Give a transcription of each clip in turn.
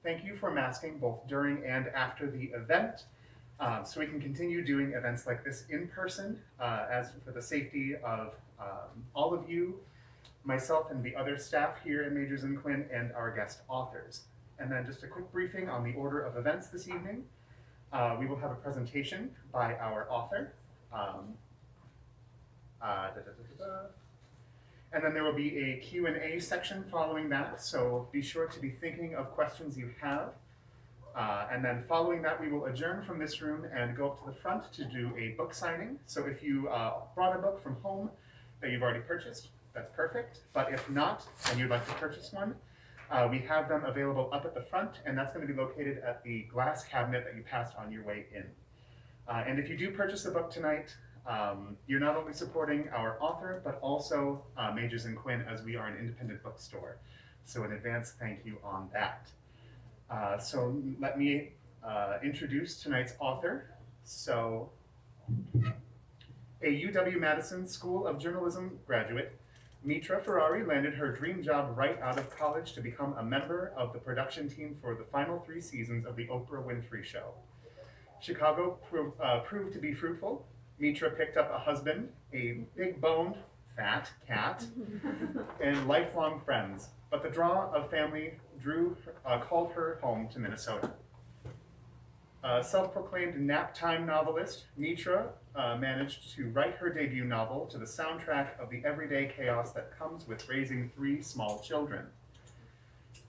thank you for masking both during and after the event, so we can continue doing events like this in person, as for the safety of all of you, myself and the other staff here at Majors and Quinn, and our guest authors. And then just a quick briefing on the order of events this evening. We will have a presentation by our author. And then there will be a Q&A section following that, so be sure to be thinking of questions you have. And then following that, we will adjourn from this room and go up to the front to do a book signing. So if you brought a book from home that you've already purchased, that's perfect. But if not, and you'd like to purchase one, we have them available up at the front, and that's going to be located at the glass cabinet that you passed on your way in. And if you do purchase a book tonight, you're not only supporting our author, but also Majors and Quinn, as we are an independent bookstore. So in advance, thank you on that. So let me introduce tonight's author. So, a UW-Madison School of Journalism graduate, Metra Farrari landed her dream job right out of college to become a member of the production team for the final 3 seasons of The Oprah Winfrey Show. Chicago proved to be fruitful. Metra picked up a husband, a big-boned, fat cat, and lifelong friends. But the draw of family called her home to Minnesota. Self-proclaimed nap-time novelist, Metra managed to write her debut novel to the soundtrack of the everyday chaos that comes with raising 3 small children.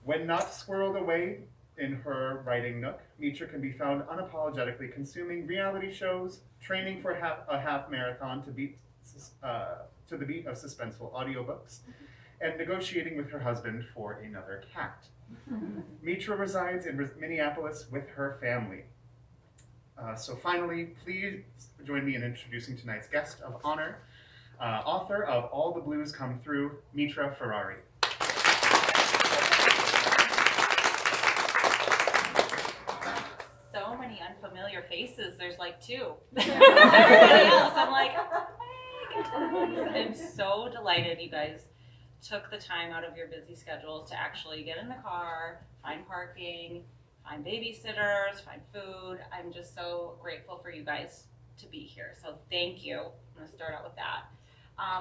When not squirreled away in her writing nook, Metra can be found unapologetically consuming reality shows, training for a half marathon to the beat of suspenseful audiobooks, and negotiating with her husband for another cat. Metra resides in Minneapolis with her family. So finally, please join me in introducing tonight's guest of honor, author of All the Blues Come Through, Metra Farrari. So many unfamiliar faces. There's like 2. Everybody else, I'm like, oh, I'm so delighted you guys took the time out of your busy schedules to actually get in the car, find parking, find babysitters, find food. I'm just so grateful for you guys to be here. So thank you. I'm going to start out with that.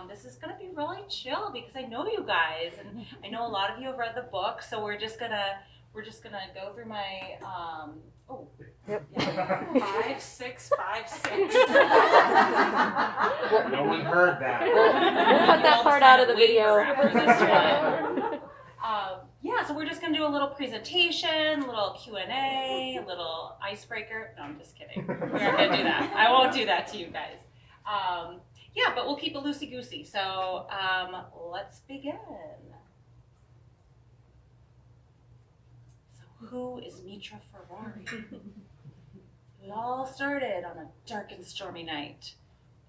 This is going to be really chill because I know you guys, and I know a lot of you have read the book. So we're just gonna go through my Yep. Yeah. 5, 6, 5, 6. No one heard that. We'll cut that part out of the video. After this one. Yeah, so we're just gonna do a little presentation, a little Q&A, a little icebreaker. No, I'm just kidding. We're not gonna do that. I won't do that to you guys. Yeah, but we'll keep it loosey-goosey. So let's begin. So who is Metra Farrari? It all started on a dark and stormy night.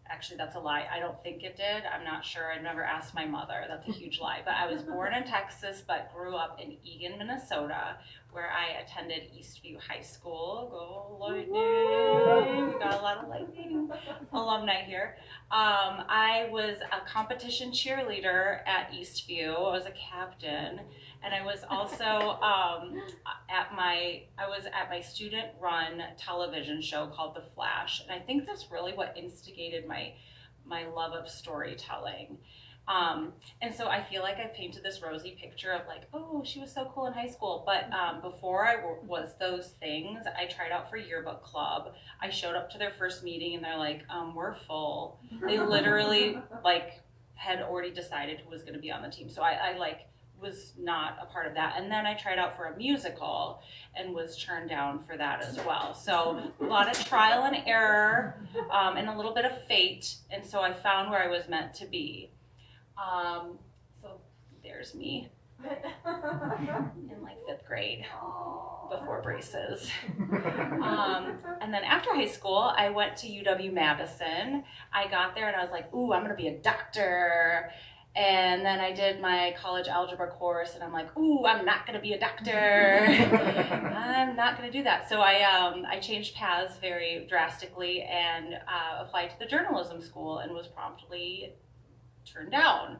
Actually, that's a lie. I don't think it did. I'm not sure. I've never asked my mother. That's a huge lie. But I was born in Texas, but grew up in Eagan, Minnesota, where I attended Eastview High School. Go Lightning! We got a lot of Lightning alumni here. I was a competition cheerleader at Eastview. I was a captain. And I was also at my student-run television show called The Flash, and I think that's really what instigated my love of storytelling. And so I feel like I painted this rosy picture of like, oh, she was so cool in high school. But before I was those things, I tried out for yearbook club. I showed up to their first meeting, and they're like, we're full. They literally like had already decided who was going to be on the team. So I was not a part of that. And then I tried out for a musical and was turned down for that as well. So a lot of trial and error and a little bit of fate. And so I found where I was meant to be. So there's me in like 5th grade before braces. And then after high school, I went to UW-Madison. I got there and I was like, ooh, I'm going to be a doctor. And then I did my college algebra course, and I'm like, ooh, I'm not going to be a doctor. I'm not going to do that. So I changed paths very drastically and applied to the journalism school and was promptly turned down.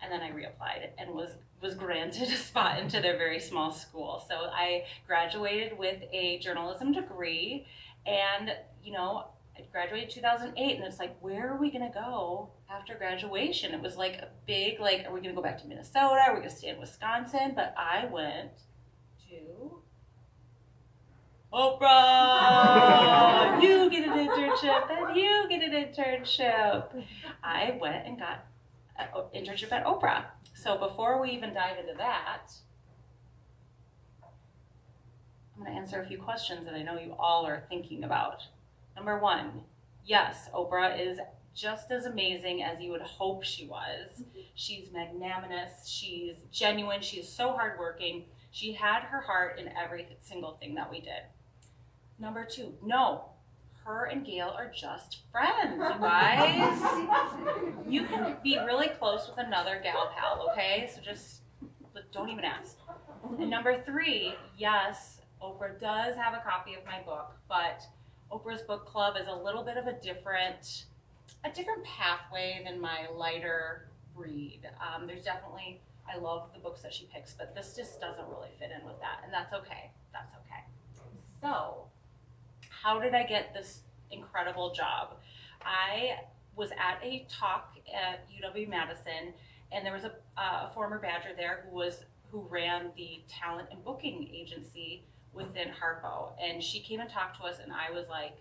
And then I reapplied and was was granted a spot into their very small school. So I graduated with a journalism degree, and I graduated 2008, and it's like, where are we gonna go after graduation? It was like a big, like, are we gonna go back to Minnesota? Are we gonna stay in Wisconsin? But I went to Oprah. You get an internship, and you get an internship. I went and got an internship at Oprah. So before we even dive into that, I'm going to answer a few questions that I know you all are thinking about. Number one, yes, Oprah is just as amazing as you would hope she was. She's magnanimous, she's genuine, she's so hardworking. She had her heart in every single thing that we did. Number two, no, her and Gail are just friends, you guys. You can be really close with another gal pal, okay? So just don't even ask. And number three, yes, Oprah does have a copy of my book, but Oprah's book club is a little bit of a different pathway than my lighter read. There's definitely, I love the books that she picks, but this just doesn't really fit in with that, and that's okay. That's okay. So, how did I get this incredible job? I was at a talk at UW-Madison, and there was a former Badger there who ran the talent and booking agency within Harpo, and she came and talked to us, and I was like,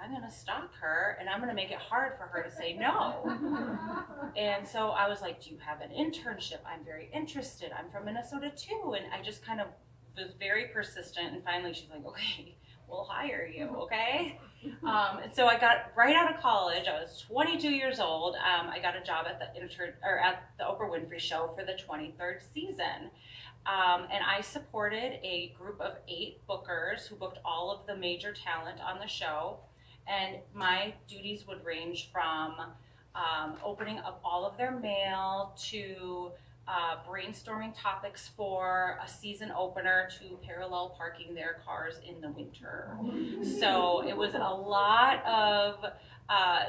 I'm gonna stalk her, and I'm gonna make it hard for her to say no. And so I was like, do you have an internship? I'm very interested. I'm from Minnesota too. And I just kind of was very persistent, and finally she's like, okay, we'll hire you, okay? And so I got right out of college. I was 22 years old. I got a job at the Oprah Winfrey Show for the 23rd season. And I supported a group of 8 bookers who booked all of the major talent on the show. And my duties would range from opening up all of their mail to brainstorming topics for a season opener to parallel parking their cars in the winter. So it was a lot of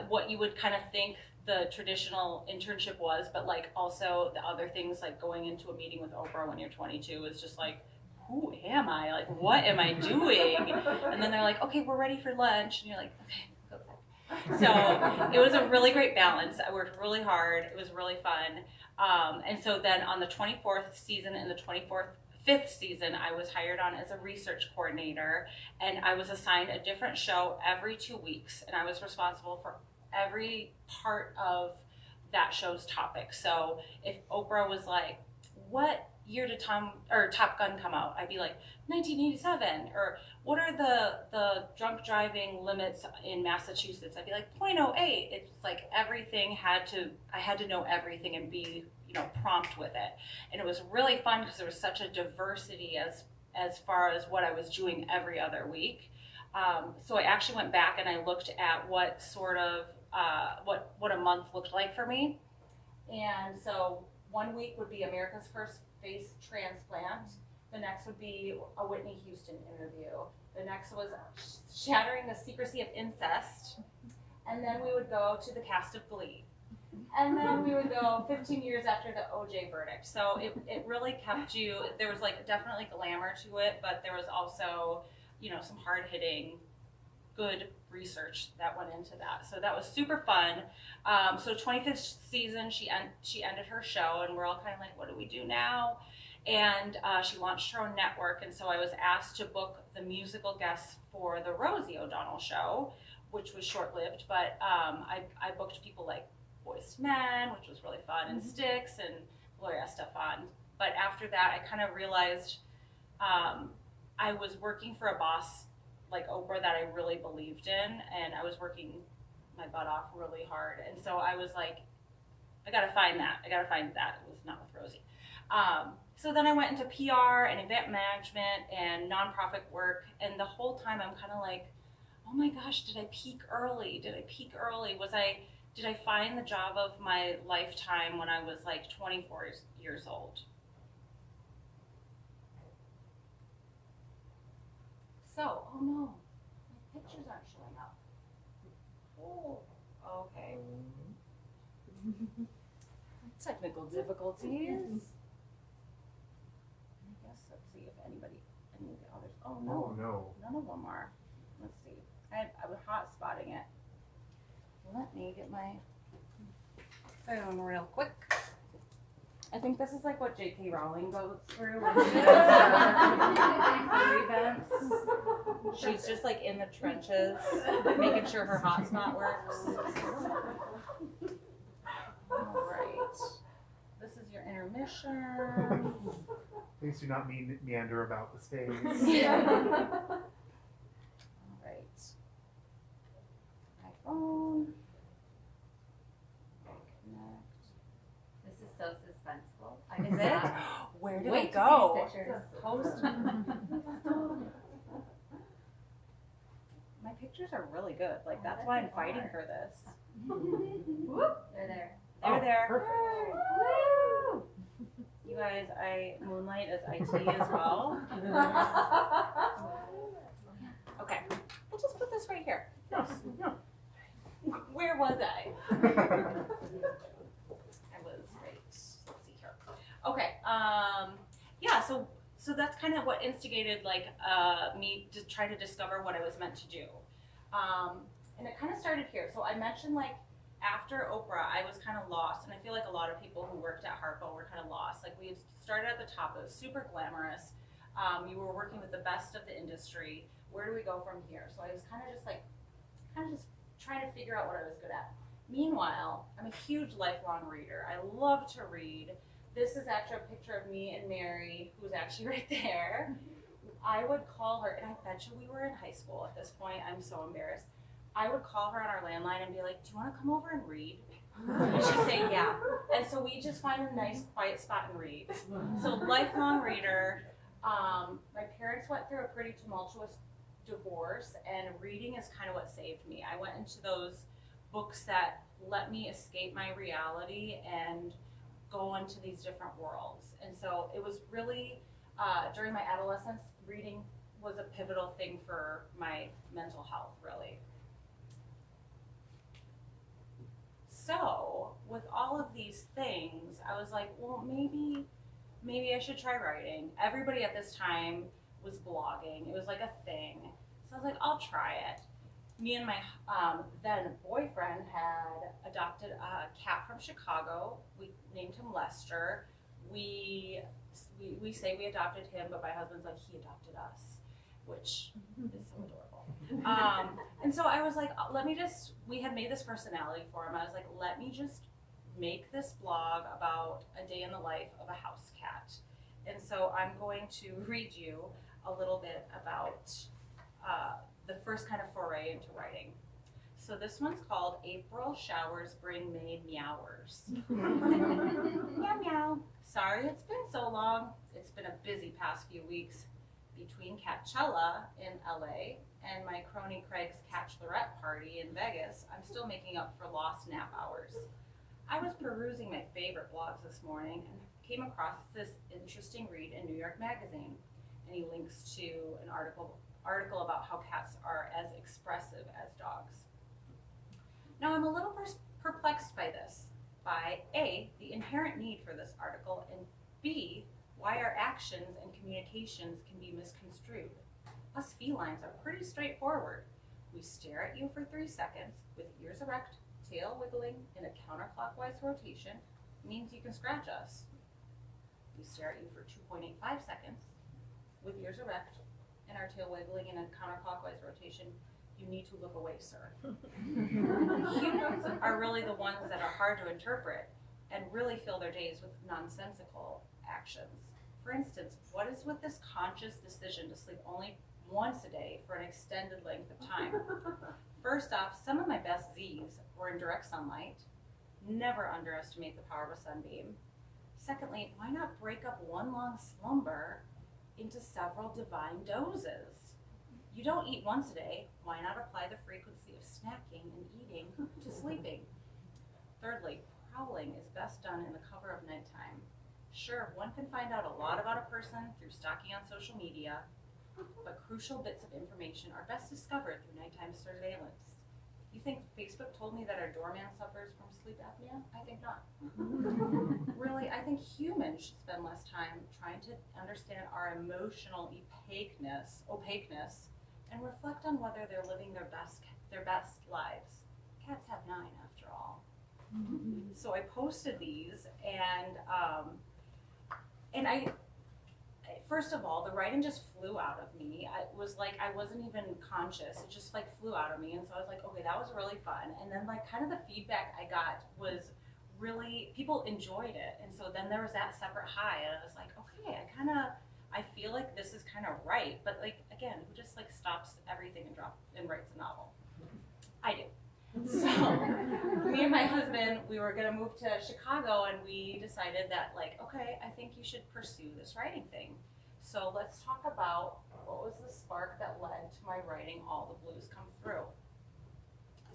what you would kind of think the traditional internship was, but like also the other things, like going into a meeting with Oprah when you're 22 is just like, who am I? Like, what am I doing? And then they're like, okay, we're ready for lunch. And you're like, okay, go back. So it was a really great balance. I worked really hard. It was really fun. And so then on the 24th season and the 5th season, I was hired on as a research coordinator, and I was assigned a different show every 2 weeks, and I was responsible for every part of that show's topic. So if Oprah was like, what year did Top Gun come out? I'd be like, 1987. Or what are the drunk driving limits in Massachusetts? I'd be like, .08. It's like everything I had to know everything and be, prompt with it. And it was really fun because there was such a diversity as far as what I was doing every other week. So I actually went back and I looked at what sort of, what a month looked like for me. And so 1 week would be America's First Face Transplant. The next would be a Whitney Houston interview. The next was Shattering the Secrecy of Incest. And then we would go to the cast of Glee. And then we would go 15 years after the OJ verdict. So it really kept you, there was like definitely glamour to it, but there was also, some hard-hitting, good research that went into that. So that was super fun. So 25th season, she ended her show, and we're all kind of like, what do we do now? And she launched her own network, and so I was asked to book the musical guests for the Rosie O'Donnell show, which was short-lived, but I booked people like Boyz II Men, which was really fun, and Styx, and Gloria Estefan. But after that, I kind of realized I was working for a boss like Oprah that I really believed in, and I was working my butt off really hard. And so I was like, I gotta find that. It was not with Rosie. So then I went into PR and event management and nonprofit work, and the whole time I'm kind of like, oh my gosh, did I peak early? Did I find the job of my lifetime when I was like 24 years old? So, oh no, my pictures aren't showing up. Oh, okay. Technical difficulties. any of the others. Oh Oh no, no. none of them are. Let's see. I was hot spotting it. Let me get my phone real quick. I think this is like what J.K. Rowling goes through when she does her events. She's just like in the trenches, making sure her hotspot works. All right. This is your intermission. Please do not meander about the stage. All right. iPhone. Connect. This is so suspenseful. Is it? Where did Wait it to go? see his pictures. Post. My pictures are really good. Like that's why I'm fighting for this. Whoop, they're there. They're Oh, there. perfect. Woo! You guys, I moonlight as IT as well. Okay, we'll just put this right here. Yes, yeah. Where was I? I was right. Let's see here. Okay. Yeah. So that's kind of what instigated like me to try to discover what I was meant to do. And it kind of started here. So I mentioned like after Oprah, I was kind of lost, and I feel like a lot of people who worked at Harpo were kind of lost. Like we started at the top; it was super glamorous. You were working with the best of the industry. Where do we go from here? So I was kind of just trying to figure out what I was good at. Meanwhile, I'm a huge lifelong reader. I love to read. This is actually a picture of me and Mary, who's actually right there. I would call her, and I bet you we were in high school at this point. I'm so embarrassed. I would call her on our landline and be like, do you want to come over and read? And she'd say, yeah. And so we just find a nice quiet spot and read. So lifelong reader. My parents went through a pretty tumultuous divorce, and reading is kind of what saved me. I went into those books that let me escape my reality and go into these different worlds. And so it was really, during my adolescence, reading was a pivotal thing for my mental health, really. So with all of these things, I was like, well, maybe I should try writing. Everybody at this time was blogging. It was like a thing. So I was like, I'll try it. Me and my then boyfriend had adopted a cat from Chicago. We named him Lester. We say we adopted him, but my husband's like, he adopted us, which is so adorable. And so I was like, we had made this personality for him. I was like, let me just make this blog about a day in the life of a house cat. And so I'm going to read you a little bit about the first kind of foray into writing. So this one's called April Showers Bring May Meowers. Meow meow. Sorry it's been so long. It's been a busy past few weeks. Between Catchella in LA and my crony Craig's Catchlorette party in Vegas, I'm still making up for lost nap hours. I was perusing my favorite blogs this morning and came across this interesting read in New York Magazine. And he links to an article about how cats are as expressive as dogs. Now I'm a little perplexed by this, by A, the inherent need for this article, and B, why our actions and communications can be misconstrued. Us felines are pretty straightforward. We stare at you for 3 seconds with ears erect, tail wiggling in a counterclockwise rotation, means you can scratch us. We stare at you for 2.85 seconds with ears erect and our tail wiggling in a counterclockwise rotation. You need to look away, sir. Humans are really the ones that are hard to interpret and really fill their days with nonsensical actions. For instance, what is with this conscious decision to sleep only once a day for an extended length of time? First off, some of my best Z's were in direct sunlight. Never underestimate the power of a sunbeam. Secondly, why not break up one long slumber into several divine dozes? You don't eat once a day, why not apply the frequency of snacking and eating to sleeping? Thirdly, prowling is best done in the cover of nighttime. Sure, one can find out a lot about a person through stalking on social media, but crucial bits of information are best discovered through nighttime surveillance. You think Facebook told me that our doorman suffers from sleep apnea? I think not. Really, I think humans should spend less time trying to understand our emotional opaqueness, and reflect on whether they're living their best lives. Cats have 9 after all. So I posted these, and I first of all, the writing just flew out of me. I was like, I wasn't even conscious. It just like flew out of me, and so I was like, okay, that was really fun. And then like kind of the feedback I got was really, people enjoyed it, and so then there was that separate high, and I was like, okay, I feel like this is kind of right, but like again, who just like stops everything and writes a novel? I do. So me and my husband, we were gonna move to Chicago, and we decided that like, okay, I think you should pursue this writing thing. So let's talk about what was the spark that led to my writing All the Blues Come Through.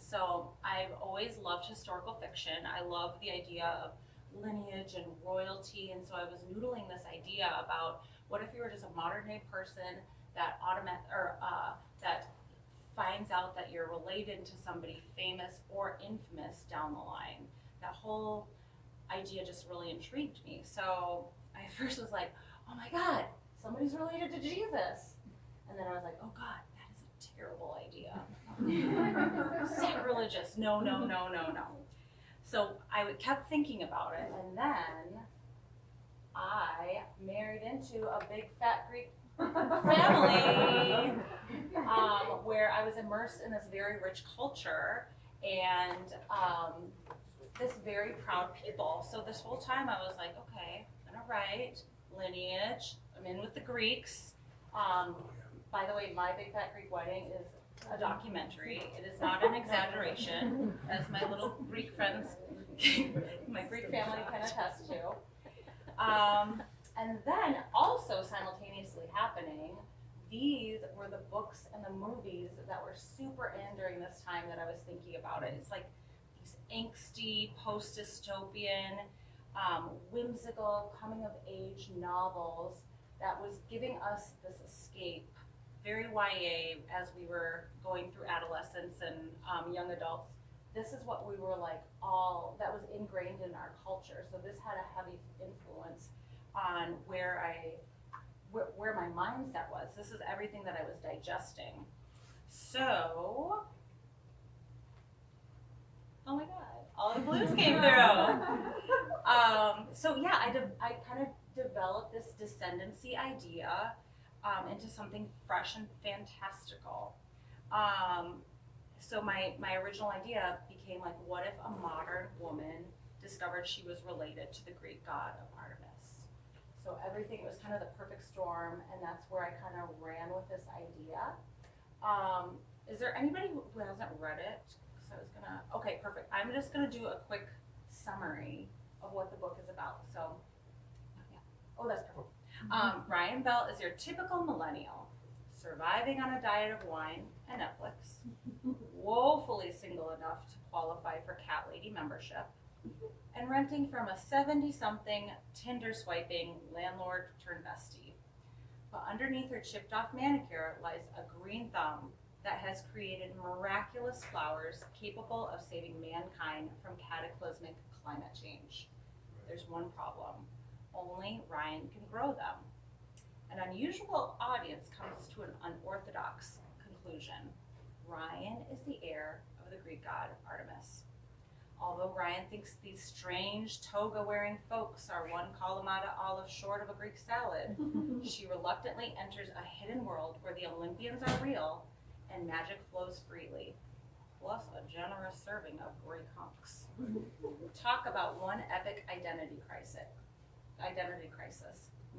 So I've always loved historical fiction. I love the idea of lineage and royalty, and so I was noodling this idea about what if you were just a modern day person that that finds out that you're related to somebody famous or infamous down the line. That whole idea just really intrigued me. So I first was like, oh my God, somebody's related to Jesus. And then I was like, oh God, that is a terrible idea. Sacrilegious, no. So I kept thinking about it, and then I married into a big fat Greek family where I was immersed in this very rich culture and this very proud people. So this whole time I was like, okay, I'm gonna write lineage. I'm in with the Greeks. By the way, my big fat Greek wedding is a documentary. It is not an exaggeration, as my little Greek friends, my Greek family can attest to. And then also simultaneously happening, these were the books and the movies that were super in during this time that I was thinking about it. It's like these angsty, post-dystopian, whimsical, coming-of-age novels that was giving us this escape, very YA as we were going through adolescence and young adults. This is what we were like that was ingrained in our culture. So this had a heavy influence on where my mindset was. This is everything that I was digesting. So, oh my God, all the blues came through. So yeah, I kind of developed this descendancy idea into something fresh and fantastical. So my original idea became like, what if a modern woman discovered she was related to the Greek god of Artemis? So everything, it was kind of the perfect storm, and that's where I kind of ran with this idea. Is there anybody who hasn't read it? Okay, perfect. I'm just gonna do a quick summary of what the book is about. So, yeah. Oh, that's perfect. Ryan Bell is your typical millennial, surviving on a diet of wine and Netflix, woefully single enough to qualify for Cat Lady membership, and renting from a 70-something Tinder swiping landlord turned bestie. But underneath her chipped off manicure lies a green thumb that has created miraculous flowers capable of saving mankind from cataclysmic climate change. There's one problem. Only Ryan can grow them. An unusual audience comes to an unorthodox conclusion. Ryan is the heir of the Greek god Artemis. Although Ryan thinks these strange toga-wearing folks are one Kalamata olive short of a Greek salad, she reluctantly enters a hidden world where the Olympians are real and magic flows freely, plus a generous serving of Greek hunks. Talk about one epic identity crisis.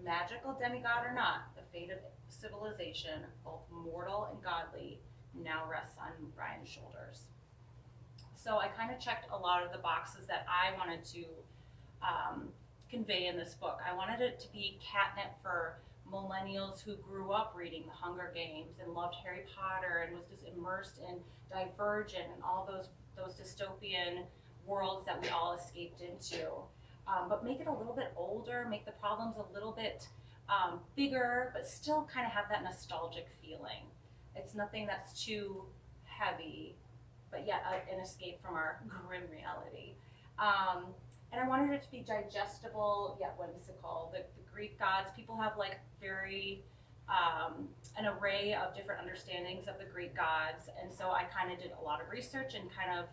Magical demigod or not, the fate of civilization, both mortal and godly, now rests on Ryan's shoulders. So I kind of checked a lot of the boxes that I wanted to convey in this book. I wanted it to be catnip for millennials who grew up reading The Hunger Games and loved Harry Potter and was just immersed in Divergent and all those dystopian worlds that we all escaped into. But make it a little bit older, make the problems a little bit bigger, but still kind of have that nostalgic feeling. It's nothing that's too heavy but yet an escape from our grim reality. And I wanted it to be digestible yet whimsical. The Greek gods, people have like very an array of different understandings of the Greek gods, and so I kind of did a lot of research and kind of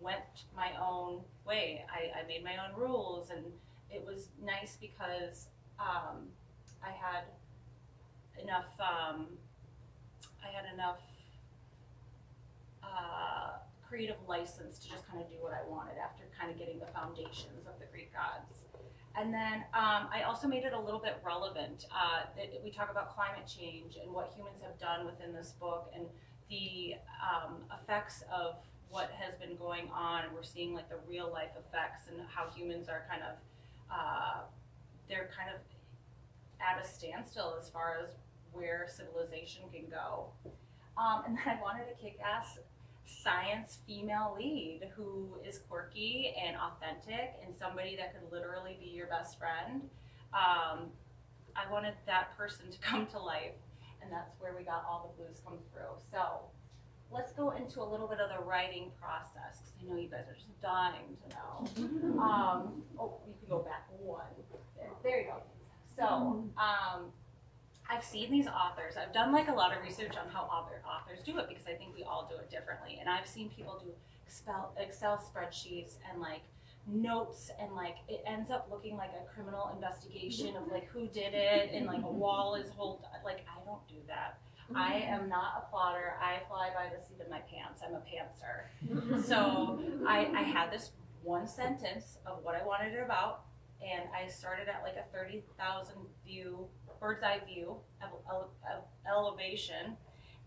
went my own way. I made my own rules, and it was nice because I had enough creative license to just kind of do what I wanted after kind of getting the foundations of the Greek gods. And then I also made it a little bit relevant. We talk about climate change and what humans have done within this book, and the effects of what has been going on. We're seeing like the real life effects and how humans are kind of they're kind of at a standstill as far as where civilization can go. And then I wanted a kick-ass science female lead who is quirky and authentic and somebody that could literally be your best friend. I wanted that person to come to life, and that's where we got all the blues come through. So let's go into a little bit of the writing process, because I know you guys are just dying to know. Oh, you can go back one. There you go. So I've seen these authors. I've done like a lot of research on how other authors do it, because I think we all do it differently. And I've seen people do Excel spreadsheets and like notes, and like it ends up looking like a criminal investigation of like who did it, and like a wall is whole. Like, I don't do that. I am not a plotter. I fly by the seat of my pants. I'm a pantser. So I had this one sentence of what I wanted it about, and I started at like a 30,000 view, bird's eye view of elevation,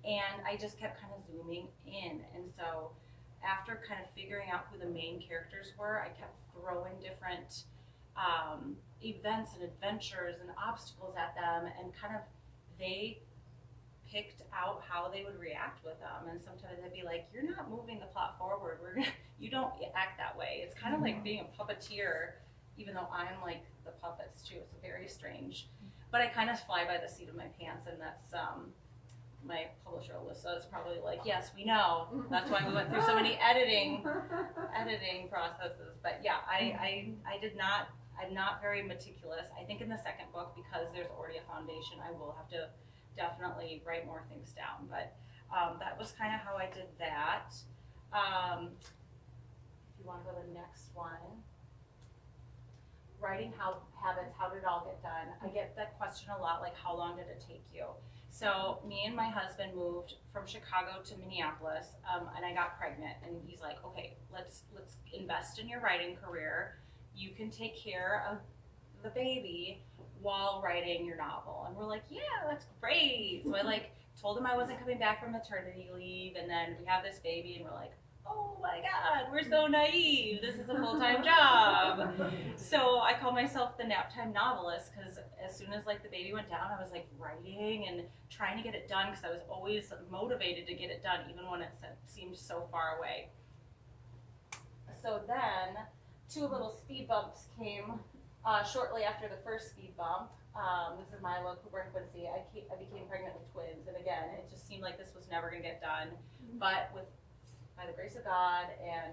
and I just kept kind of zooming in. And so after kind of figuring out who the main characters were, I kept throwing different events and adventures and obstacles at them, and kind of they picked out how they would react with them. And sometimes I'd be like, you're not moving the plot forward. You don't act that way. It's kind of like being a puppeteer, even though I'm like the puppets too. It's very strange. But I kind of fly by the seat of my pants, and that's my publisher Alyssa is probably like, yes, we know. That's why we went through so many editing processes. But yeah, I'm not very meticulous. I think in the second book, because there's already a foundation, I will have to definitely write more things down. But that was kind of how I did that. If you want to go to the next one. Writing habits, how did it all get done? I get that question a lot, like, how long did it take you? So me and my husband moved from Chicago to Minneapolis, and I got pregnant, and he's like, okay, let's invest in your writing career. You can take care of the baby while writing your novel. And we're like, yeah, that's great. So I like told him I wasn't coming back from maternity leave, and then we have this baby, and we're like, oh my God, we're so naive. This is a full-time job. So I call myself the nap-time novelist, because as soon as like the baby went down, I was like writing and trying to get it done, because I was always motivated to get it done, even when it seemed so far away. So then 2 little speed bumps came shortly after the first speed bump. This is Milo, Cooper, and Quincy. I became pregnant with twins, and again, it just seemed like this was never going to get done. But by the grace of God and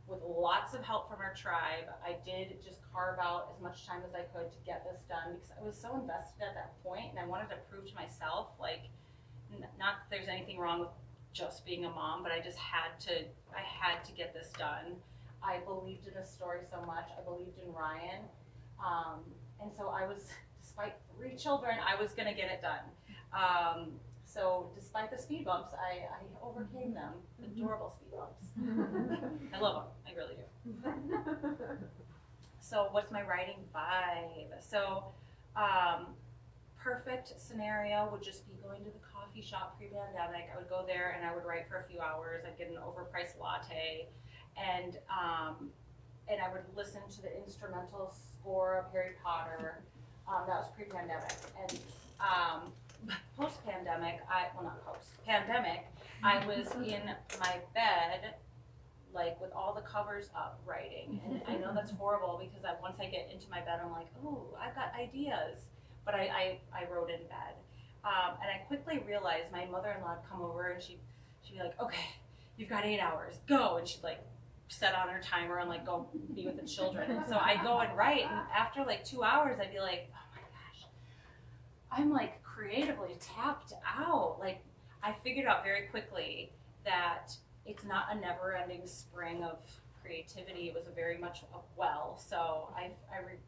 with lots of help from our tribe, I did just carve out as much time as I could to get this done, because I was so invested at that point, and I wanted to prove to myself, like, not that there's anything wrong with just being a mom, but I had to get this done. I believed in this story so much. I believed in Ryan. And so I was, despite 3 children, I was going to get it done. So despite the speed bumps, I overcame them. Adorable speed bumps. I love them. I really do. So what's my writing vibe? So perfect scenario would just be going to the coffee shop pre-pandemic. I would go there and I would write for a few hours. I'd get an overpriced latte, and I would listen to the instrumental score of Harry Potter. That was pre-pandemic. And post-pandemic, pandemic, I was in my bed, like with all the covers up, writing. And I know that's horrible, because once I get into my bed, I'm like, oh, I've got ideas. But I wrote in bed. And I quickly realized my mother-in-law would come over, and she'd be like, okay, you've got 8 hours, go. And she'd like set on her timer and like go be with the children. And so I'd go and write, and after like 2 hours, I'd be like, oh my gosh, I'm like creatively tapped out. Like I figured out very quickly that it's not a never-ending spring of creativity. It was a very much a well. So I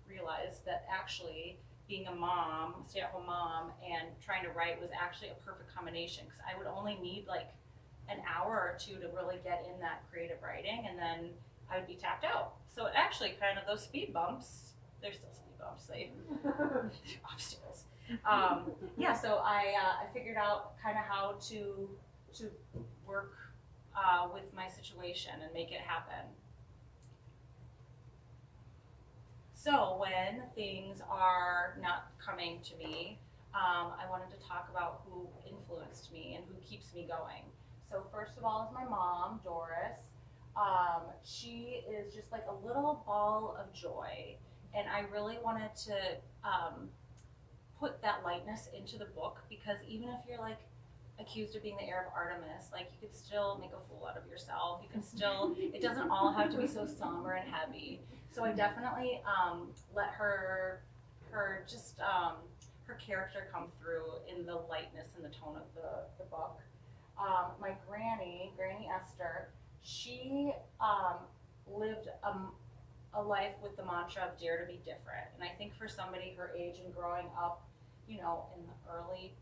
realized that actually being a mom, stay-at-home mom, and trying to write was actually a perfect combination, because I would only need like an hour or two to really get in that creative writing, and then I would be tapped out. So it actually kind of, those speed bumps, they're still speed bumps, they obstacles. Yeah, so I figured out kind of how to work with my situation and make it happen. So when things are not coming to me, I wanted to talk about who influenced me and who keeps me going. So first of all is my mom, Doris. She is just like a little ball of joy, and I really wanted to put that lightness into the book, because even if you're like accused of being the heir of Artemis, like you could still make a fool out of yourself. You can still, it doesn't all have to be so somber and heavy. So I definitely let her just her character come through in the lightness and the tone of the book. My Granny Esther, she lived a life with the mantra of dare to be different. And I think for somebody her age and growing up, you know, in the early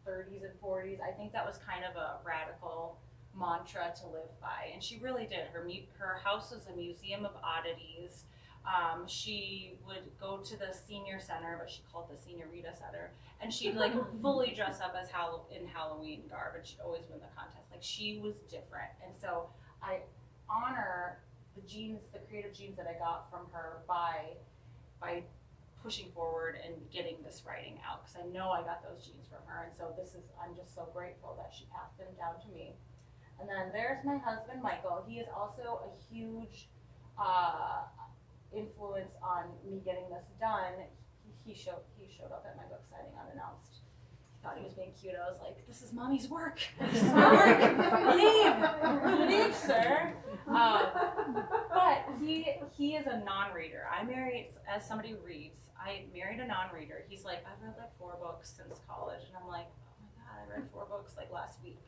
30s and 40s, I think that was kind of a radical mantra to live by. And she really did. Her house was a museum of oddities. She would go to the senior center, but she called it the Senorita Center, and she'd like fully dress up as in Halloween garb, and she'd always win the contest. Like she was different. And so I honor the genes, the creative genes that I got from her by pushing forward and getting this writing out, because I know I got those genes from her. And so I'm just so grateful that she passed them down to me. And then there's my husband, Michael. He is also a huge influence on me getting this done. He showed up at my book signing unannounced. He thought he was being cute. I was like, this is mommy's work. This is my work. Leave, sir. But he is a non-reader. I married, as somebody who reads, I married a non-reader. He's like, I've read like 4 books since college. And I'm like, oh my God, I read 4 books like last week.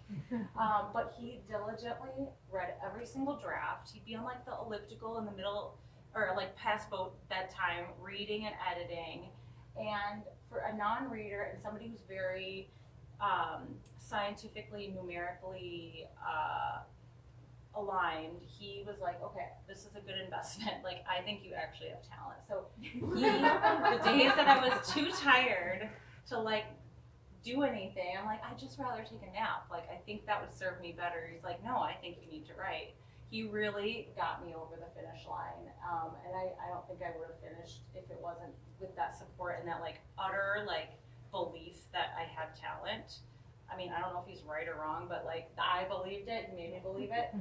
But he diligently read every single draft. He'd be on like the elliptical in the middle, or like past bedtime, reading and editing. And for a non-reader and somebody who's very scientifically, numerically aligned, he was like, okay, this is a good investment. Like, I think you actually have talent. So the days that I was too tired to like do anything, I'm like, I'd just rather take a nap. Like, I think that would serve me better. He's like, no, I think you need to write. He really got me over the finish line. And I don't think I would have finished if it wasn't with that support and that like utter like belief that I have talent. I mean, I don't know if he's right or wrong, but like I believed it and made me believe it.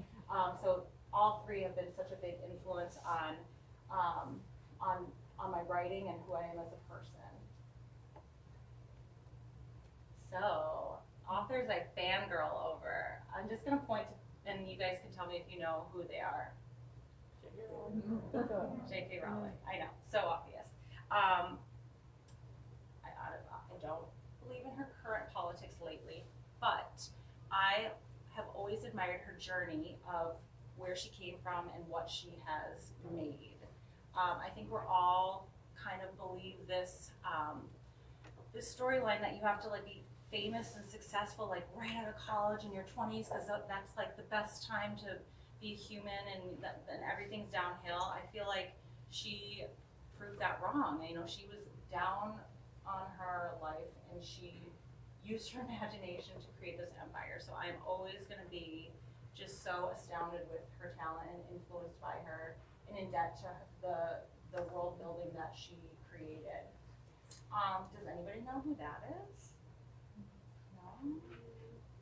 So all 3 have been such a big influence on my writing and who I am as a person. So authors I fangirl over. I'm just gonna point to, and you guys can tell me if you know who they are. J.K. Rowling. I know, so obvious. I don't believe in her current politics lately, but I have always admired her journey of where she came from and what she has made. I think we're all kind of believe this this storyline that you have to like be famous and successful like right out of college in your 20s, because that's like the best time to be human, and then everything's downhill. I feel like she proved that wrong. You know, she was down on her life and she used her imagination to create this empire. So I'm always going to be just so astounded with her talent and influenced by her, and in debt to the world building that she created. Does anybody know who that is? No?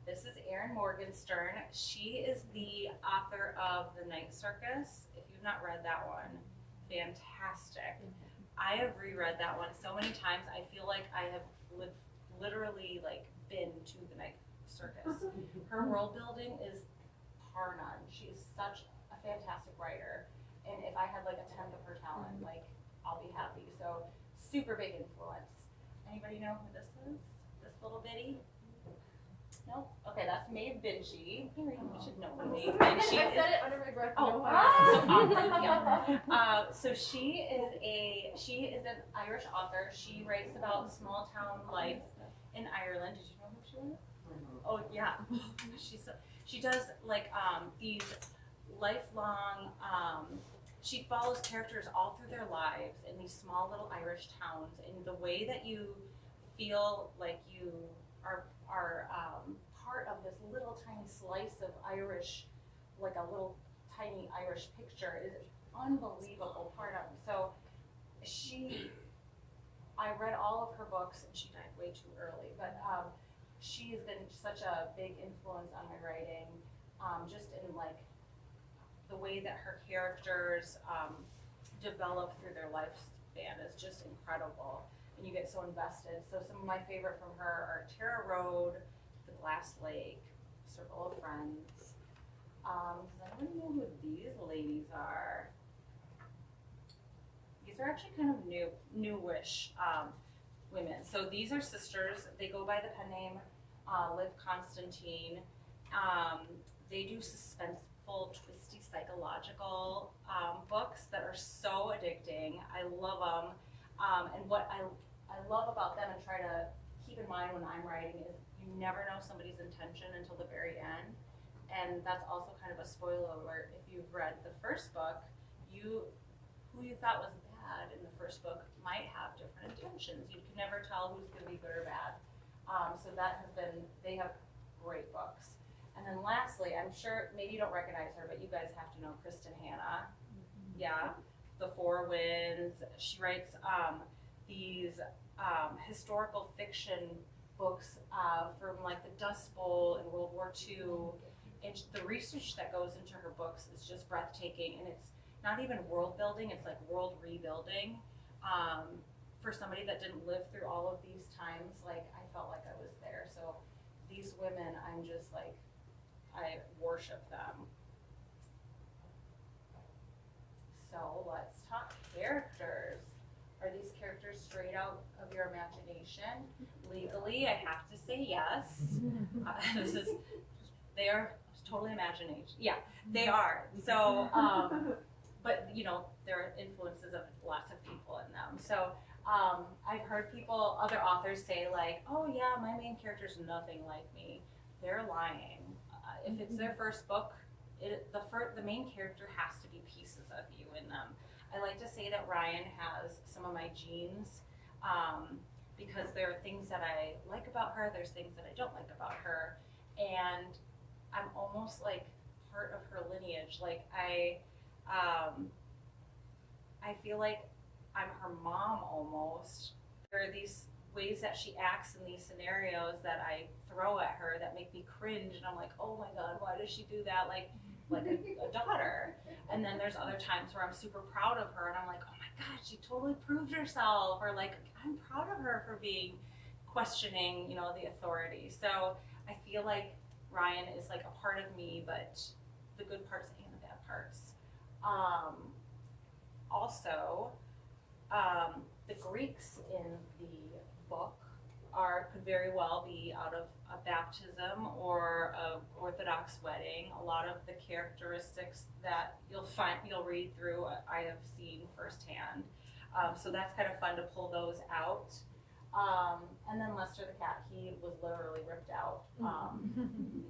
This is Erin Morgenstern. She is the author of The Night Circus. If you've not read that one, fantastic. I have reread that one so many times. I feel like I have literally like been to The Night Circus. Her world building is bar none. She is such a fantastic writer, and if I had like a tenth of her talent, like I'll be happy. So super big influence. Anybody know who this is? This little bitty? Nope. Okay, that's Maeve Binchy. You should know who Maeve Binchy I is. said it under my breath. Oh, so she is an Irish author. She writes about small town life in Ireland. Did you know who she was? Oh yeah, she does like these lifelong. She follows characters all through their lives in these small little Irish towns, and the way that you feel like you are part of this little tiny slice of Irish, like a little tiny Irish picture, is an unbelievable part of it. So I read all of her books, and she died way too early, but she has been such a big influence on my writing, just in like the way that her characters develop through their lifespan is just incredible, and you get so invested. So some of my favorite from her are Tara Road, The Glass Lake, Circle of Friends. Does anyone know who these ladies are? These are actually kind of newish women. So these are sisters. They go by the pen name Liv Constantine. They do suspenseful, twisty, psychological books that are so addicting. I love them. And what I love about them and try to keep in mind when I'm writing is you never know somebody's intention until the very end. And that's also kind of a spoiler alert. If you've read the first book, who you thought was bad in the first book might have different intentions. You can never tell who's going to be good or bad. So they have great books. And then lastly, I'm sure, maybe you don't recognize her, but you guys have to know Kristen Hanna. Yeah, The Four Winds. She writes these historical fiction books from like the Dust Bowl in World War II. And the research that goes into her books is just breathtaking, and it's not even world building, it's like world rebuilding. For somebody that didn't live through all of these times, like I felt like I was there. So these women, I'm just like, I worship them. So let's talk characters. Are these characters straight out of your imagination? Legally, I have to say yes. They are totally imagination. Yeah, they are. So, but you know, there are influences of lots of people in them. So I've heard other authors say like, oh yeah, my main character's nothing like me. They're lying. If it's their first book, the main character has to be pieces of you in them. I like to say that Ryan has some of my genes, because there are things that I like about her, there's things that I don't like about her, and I'm almost like part of her lineage. Like I feel like I'm her mom almost. There are these ways that she acts in these scenarios that I throw at her that make me cringe, and I'm like, oh my god, why does she do that? Like a daughter. And then there's other times where I'm super proud of her, and I'm like, oh my god, she totally proved herself, or like I'm proud of her for being questioning, you know, the authority. So I feel like Ryan is like a part of me, but the good parts and the bad parts. Also, the Greeks in the book could very well be out of a baptism or an Orthodox wedding. A lot of the characteristics that you'll read through, I have seen firsthand. So that's kind of fun to pull those out. And then Lester the cat, he was literally ripped out.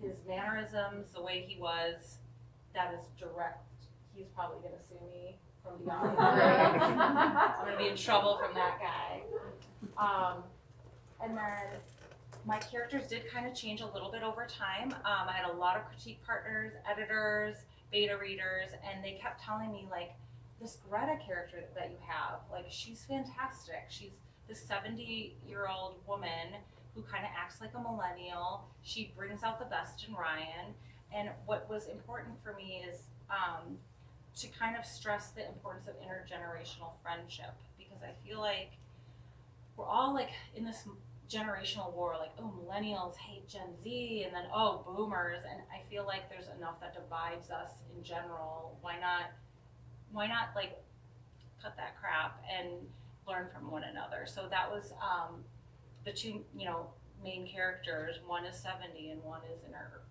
His mannerisms, the way he was, that is direct. He's probably going to sue me from beyond the grave. I'm going to be in trouble from that guy. And then my characters did kind of change a little bit over time. I had a lot of critique partners, editors, beta readers, and they kept telling me, like, this Greta character that you have, like, she's fantastic. She's this 70-year-old woman who kind of acts like a millennial. She brings out the best in Ryan. And what was important for me is to kind of stress the importance of intergenerational friendship, because I feel like we're all like in this generational war, like, oh, millennials hate Gen Z, and then, oh, boomers. And I feel like there's enough that divides us in general. Why not like cut that crap and learn from one another? So that was the two, main characters. One is 70 and one is in her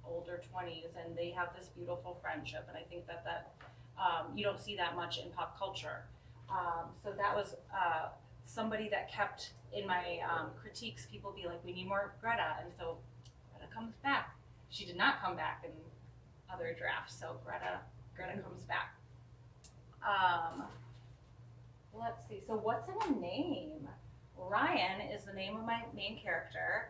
older 20s, and they have this beautiful friendship. And I think that you don't see that much in pop culture. So that was somebody that kept in my critiques, people be like, we need more Greta. And so Greta comes back. She did not come back in other drafts, so Greta comes back. Let's see, so what's in a name? Ryan is the name of my main character.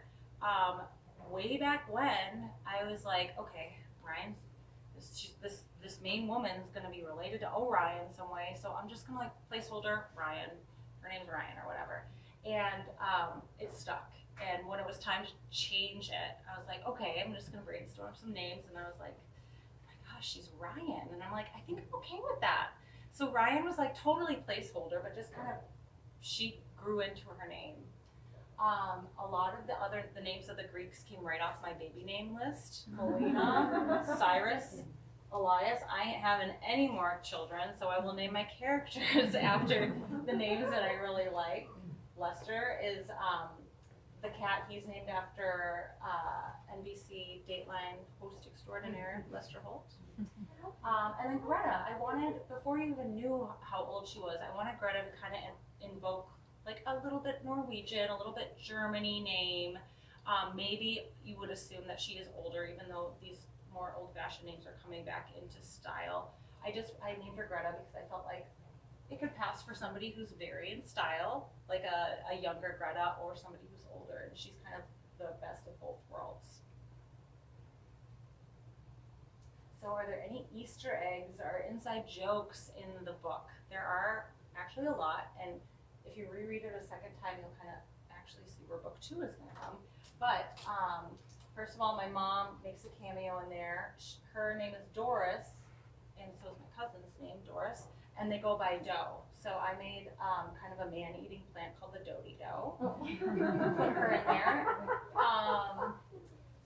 Way back when, I was like, okay, Ryan's, this main woman's gonna be related to Orion some way, so I'm just gonna like placeholder Ryan. Her name's Ryan or whatever. And it stuck. And when it was time to change it, I was like, okay, I'm just gonna brainstorm some names. And I was like, oh my gosh, she's Ryan. And I'm like, I think I'm okay with that. So Ryan was like totally placeholder, but just kind of, she grew into her name. A lot of the names of the Greeks came right off my baby name list. Helena, Cyrus, Elias. I ain't having any more children, so I will name my characters after the names that I really like. Lester is the cat. He's named after NBC Dateline host extraordinaire Lester Holt. And then Greta, I wanted, before you even knew how old she was, I wanted Greta to kind of invoke like a little bit Norwegian, a little bit Germany name. Maybe you would assume that she is older, even though these more old-fashioned names are coming back into style. I named her Greta because I felt like it could pass for somebody who's very in style, like a younger Greta, or somebody who's older, and she's kind of the best of both worlds. So are there any Easter eggs or inside jokes in the book? There are actually a lot, and if you reread it a second time, you'll kind of actually see where book 2 is going to come. But first of all, my mom makes a cameo in there. Her name is Doris, and so is my cousin's name, Doris, and they go by Doe. So I made kind of a man-eating plant called the Doty Doe. Put her in there.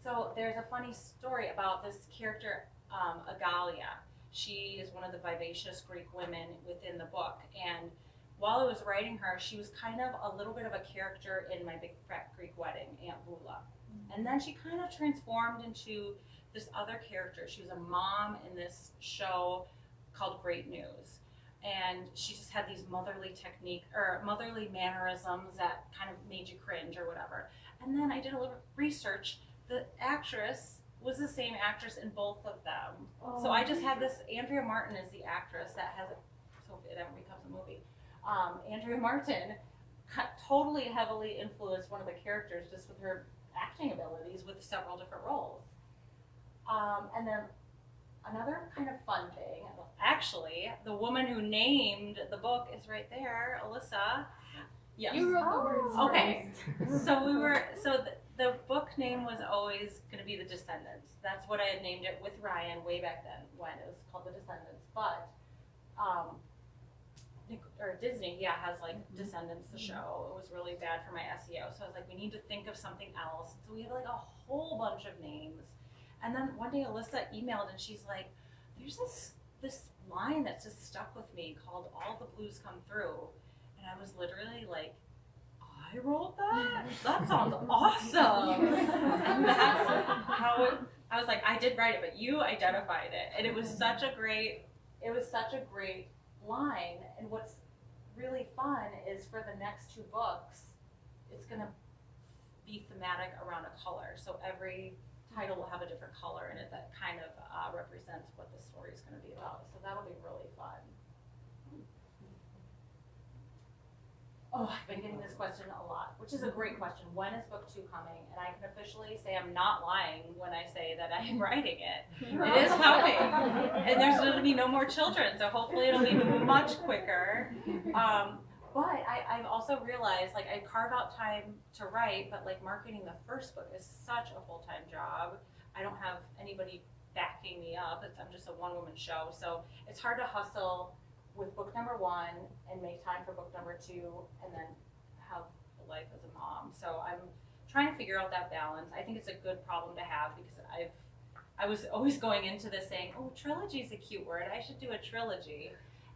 So there's a funny story about this character, Agalia. She is one of the vivacious Greek women within the book, and while I was writing her, she was kind of a little bit of a character in My Big Fat Greek Wedding, Aunt Vula. And then she kind of transformed into this other character. She was a mom in this show called Great News. And she just had these motherly motherly mannerisms that kind of made you cringe or whatever. And then I did a little research. The actress was the same actress in both of them. Oh. So I just had this, Andrea Martin is the actress that has, so that becomes a movie. Andrea Martin totally heavily influenced one of the characters just with her acting abilities with several different roles. And then another kind of fun thing, actually, the woman who named the book is right there, Alyssa. Yes. You wrote the words. Okay. So the book name was always going to be The Descendants. That's what I had named it with Ryan way back then when it was called The Descendants. But Disney, has like Descendants, the show. It was really bad for my SEO. So I was like, we need to think of something else. So we had like a whole bunch of names. And then one day Alyssa emailed and she's like, there's this line that's just stuck with me called All the Blues Come Through. And I was literally like, I wrote that? That sounds awesome. And that's how I was like, I did write it, but you identified it. And it was such a great line. And what's really fun is for the next 2 books, it's going to be thematic around a color. So every title will have a different color in it that kind of represents what the story is going to be about. So that'll be really fun. Oh, I've been getting this question a lot, which is a great question. When is book 2 coming? And I can officially say I'm not lying when I say that I am writing it. It is coming. And there's going to be no more children, so hopefully it'll be much quicker. But I've also realized, like, I carve out time to write, but like marketing the first book is such a full-time job. I don't have anybody backing me up. I'm just a one-woman show, so it's hard to hustle with book number 1 and make time for book number 2 and then have life as a mom. So I'm trying to figure out that balance. I think it's a good problem to have because I was always going into this saying, oh, trilogy is a cute word. I should do a trilogy.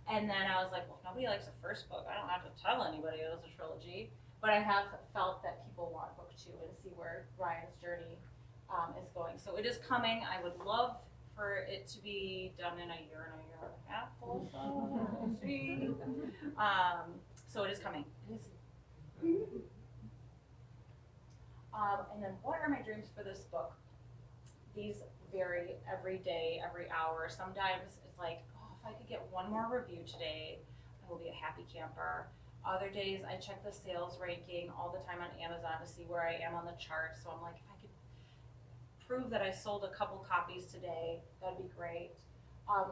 And then I was like, well, if nobody likes the first book, I don't have to tell anybody it was a trilogy. But I have felt that people want book 2 and see where Ryan's journey is going. So it is coming. I would love for it to be done in a year and a half also. We'll see. So it is coming. It is. And then what are my dreams for this book? These vary every day, every hour. Sometimes it's like, oh, if I could get one more review today, I will be a happy camper. Other days I check the sales ranking all the time on Amazon to see where I am on the chart. So I'm like, if I could prove that I sold a couple copies today, that'd be great.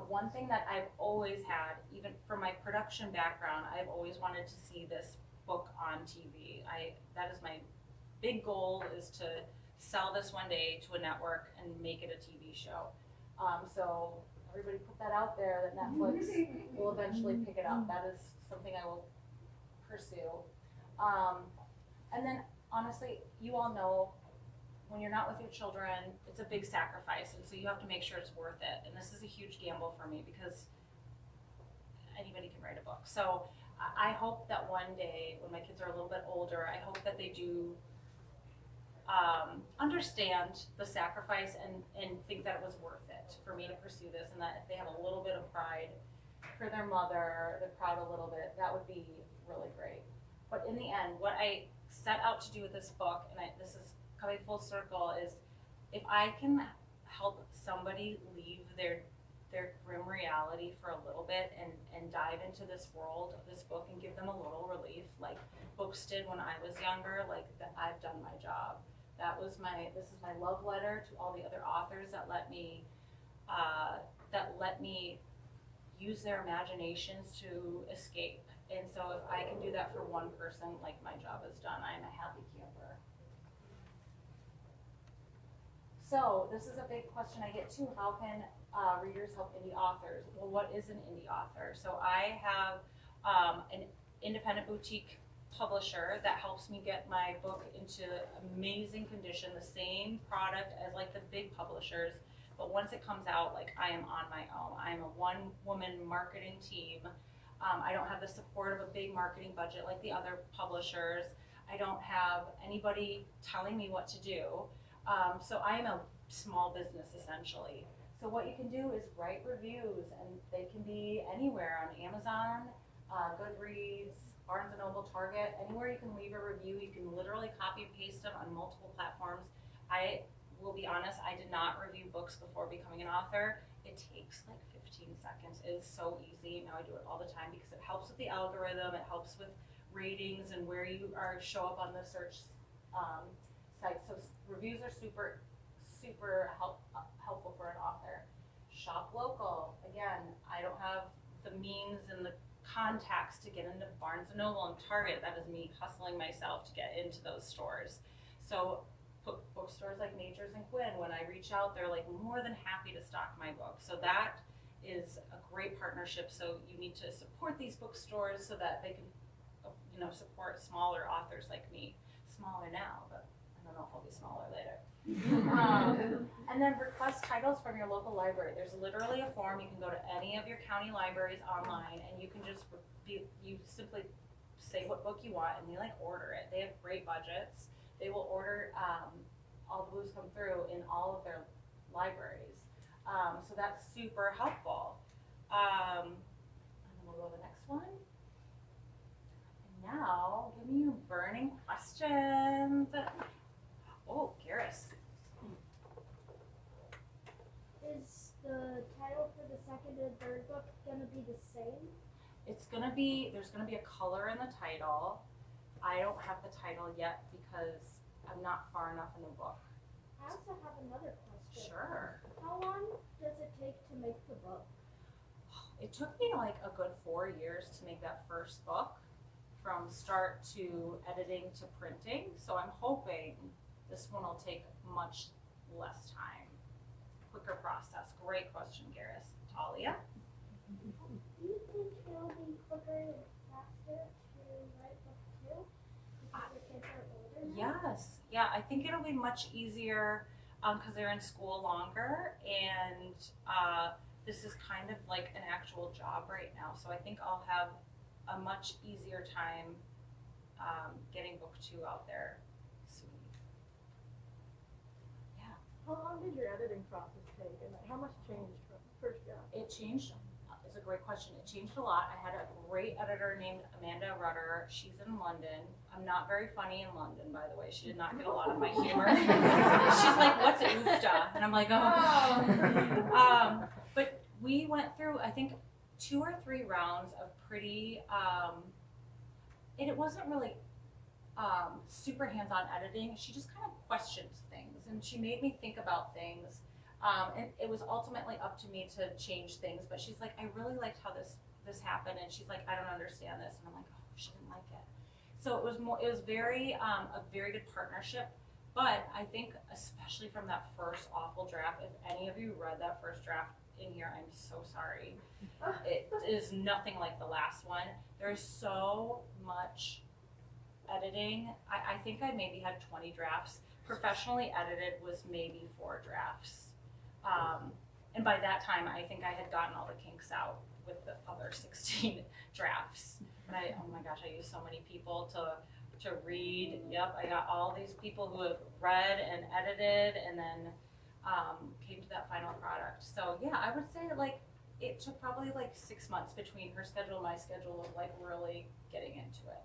One thing that I've always had, even from my production background, I've always wanted to see this book on TV. That is my big goal, is to sell this one day to a network and make it a TV show. So everybody put that out there that Netflix will eventually pick it up. That is something I will pursue. And then honestly, you all know when you're not with your children, it's a big sacrifice, and so you have to make sure it's worth it. And this is a huge gamble for me because anybody can write a book. So I hope that one day when my kids are a little bit older, I hope that they do understand the sacrifice and think that it was worth it for me to pursue this, and that if they have a little bit of pride for their mother, they're proud a little bit, that would be really great. But in the end, what I set out to do with this book, and this is coming full circle, is if I can help somebody leave their grim reality for a little bit and dive into this world of this book and give them a little relief, like books did when I was younger, like that, I've done my job. This is my love letter to all the other authors that let me use their imaginations to escape. And so if I can do that for one person, like, my job is done. I am a happy camper. So this is a big question I get too. How can readers help indie authors? Well, what is an indie author? So I have an independent boutique publisher that helps me get my book into amazing condition, the same product as like the big publishers, but once it comes out, like, I am on my own. I am a one-woman marketing team. I don't have the support of a big marketing budget like the other publishers. I don't have anybody telling me what to do. So I am a small business essentially. So what you can do is write reviews, and they can be anywhere on Amazon, Goodreads, Barnes & Noble, Target, anywhere you can leave a review. You can literally copy and paste them on multiple platforms. I will be honest, I did not review books before becoming an author. It takes like 15 seconds. It is so easy. Now I do it all the time because it helps with the algorithm. It helps with ratings and where you show up on the search site. So reviews are super helpful for an author. Shop local. Again, I don't have the means and the contacts to get into Barnes & Noble and Target. That is me hustling myself to get into those stores. So bookstores like Nature's and Quinn, when I reach out, they're like more than happy to stock my book. So that is a great partnership. So you need to support these bookstores so that they can, support smaller authors like me. Smaller now, but I don't know if I'll be smaller later. And then request titles from your local library. There's literally a form. You can go to any of your county libraries online, and you can just you simply say what book you want, and they order it. They have great budgets. They will order All the Blues Come Through in all of their libraries. So that's super helpful. And then we'll go to the next one. And now, give me your burning questions. Oh, Garrus. Is the title for the second and third book gonna be the same? There's gonna be a color in the title. I don't have the title yet because I'm not far enough in the book. I also have another question. Sure. How long does it take to make the book? It took me like a good 4 years to make that first book, from start to editing to printing. So I'm hoping this one will take much less time. Quicker process. Great question, Garrus. Talia? Do you think it'll be quicker and faster to write book 2? Because it can Yes, yeah, I think it'll be much easier because they're in school longer, and this is kind of like an actual job right now. So I think I'll have a much easier time getting book 2 out there soon. Yeah, How long did your editing process take, and how much changed from first draft? it changed. It's a great question. It changed a lot. I had a great editor named Amanda Rudder. She's in London. I'm not very funny in London, by the way. She did not get a lot of my humor. She's like, "What's oofta?" And I'm like, "Oh." But we went through, I think, 2 or 3 rounds of pretty. And it wasn't really super hands-on editing. She just kind of questioned things, and she made me think about things. And it was ultimately up to me to change things, but she's like, I really liked how this happened, and she's like, I don't understand this, and I'm like, oh, she didn't like it. So it was very a very good partnership. But I think especially from that first awful draft, if any of you read that first draft in here, I'm so sorry. It is nothing like the last one. There's so much editing. I think I maybe had 20 drafts. Professionally edited was maybe 4 drafts. And by that time, I think I had gotten all the kinks out with the other 16 drafts. And oh my gosh, I used so many people to read. Yep, I got all these people who have read and edited, and then came to that final product. So yeah, I would say like it took probably like 6 months between her schedule and my schedule of like really getting into it.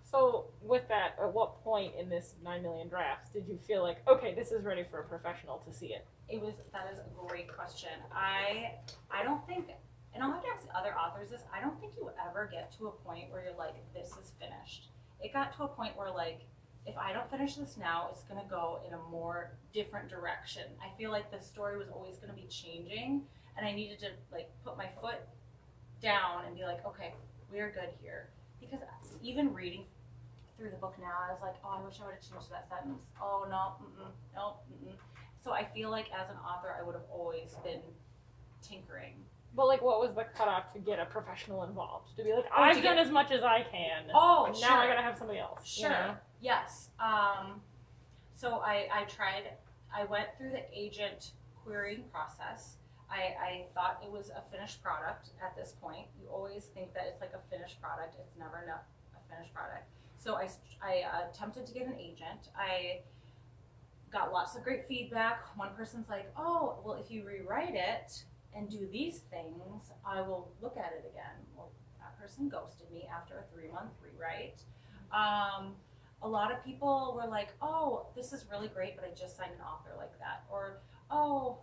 So with that, at what point in this 9 million drafts did you feel like, okay, this is ready for a professional to see it? That is a great question. I don't think, and I'll have to ask other authors this, I don't think you ever get to a point where you're like, this is finished. It got to a point where like, if I don't finish this now, it's gonna go in a more different direction. I feel like the story was always gonna be changing, and I needed to like put my foot down and be like, okay, we are good here. Because even reading through the book now, I was like, oh, I wish I would have changed that sentence. Oh, no, no. So I feel like as an author, I would have always been tinkering. But like, what was the cutoff to get a professional involved? To be like, I've done as much as I can. Oh, and sure. Now I gotta have somebody else. Sure. You know? Yes. So I tried. I went through the agent querying process. I thought it was a finished product at this point. You always think that it's like a finished product. It's never not a finished product. So I attempted to get an agent. I got lots of great feedback. One person's like, oh, well, if you rewrite it and do these things, I will look at it again. Well, that person ghosted me after a 3-month rewrite. A lot of people were like, oh, this is really great, but I just signed an author like that. Or, oh,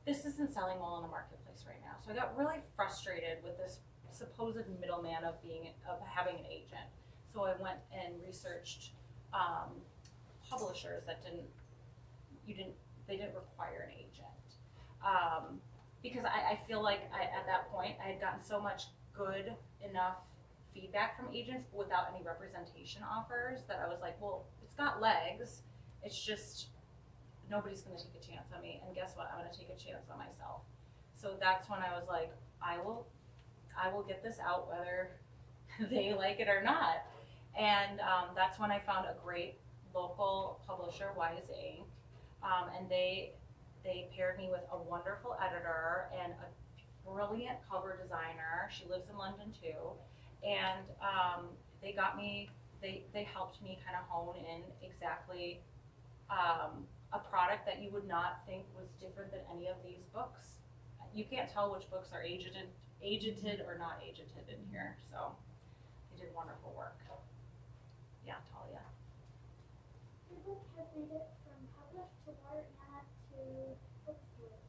this isn't selling well in the marketplace right now. So I got really frustrated with this supposed middleman of having an agent. So I went and researched publishers that they didn't require an agent. Because I feel like at that point I had gotten so much good enough feedback from agents without any representation offers that I was like, well, it's got legs. It's just nobody's going to take a chance on me. And guess what? I'm going to take a chance on myself. So that's when I was like, I will get this out whether they like it or not. And that's when I found a great local publisher, Wise Inc. And they paired me with a wonderful editor and a brilliant cover designer. She lives in London too. And they helped me kind of hone in exactly a product that you would not think was different than any of these books. You can't tell which books are agented or not agented in here. So they did wonderful work. Yeah, Talia. Your book has made it from published to Waternet to bookstores.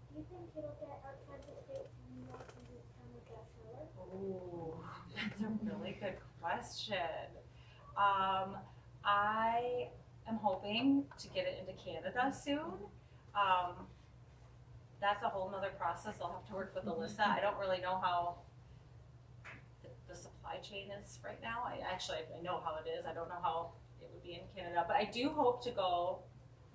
Do you think it'll get outside the States and New York and become a bestseller? Oh, that's a really good question. I am hoping to get it into Canada soon. That's a whole nother process. I'll have to work with Alyssa. I don't really know how the supply chain is right now. I know how it is. I don't know how it would be in Canada, but I do hope to go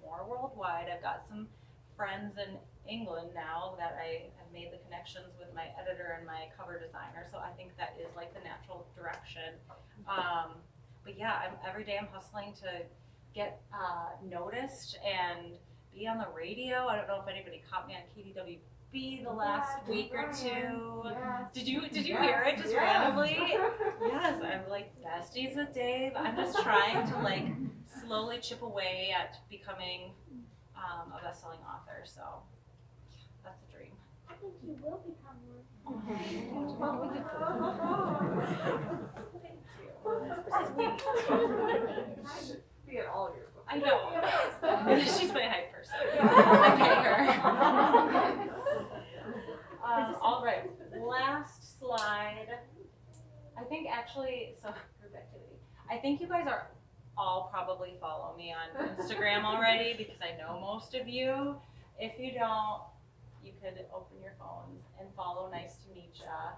more worldwide. I've got some friends in England now that I have made the connections with my editor and my cover designer, so I think that is like the natural direction. yeah, every day I'm hustling to get noticed and be on the radio. I don't know if anybody caught me on KDWB the last week or two. Yes. Did you hear it just randomly? Yes, I'm like besties with Dave. I'm just trying to like slowly chip away at becoming a best-selling author. So that's a dream. I think you will become one. Thank you. Be in all your books. I know. She's my hype person. I pay her. All right, last slide. I think actually, so group activity. I think you guys are all probably follow me on Instagram already because I know most of you. If you don't, you could open your phones and follow Nice to Meet Ya.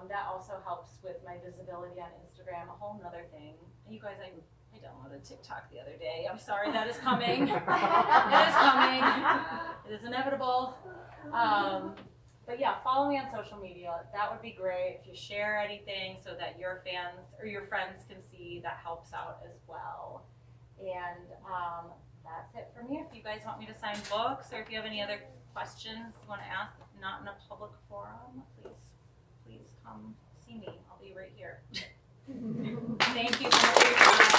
That also helps with my visibility on Instagram, a whole nother thing. You guys, I downloaded TikTok the other day. I'm sorry, that is coming. It is coming. It is inevitable. But yeah, follow me on social media. That would be great. If you share anything so that your fans or your friends can see, that helps out as well. And that's it for me. If you guys want me to sign books or if you have any other questions you want to ask, not in a public forum, please come see me. I'll be right here. Thank you so much for your time.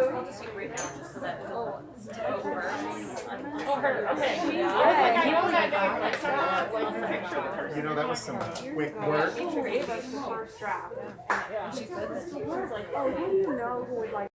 I'll just take right now just so that it'll tip over. Oh, her. Okay. Yeah. I was like, I know that You know, that was some quick work. She gave us the first draft. Yeah. She said this to me. She was like, oh, who do you know who would like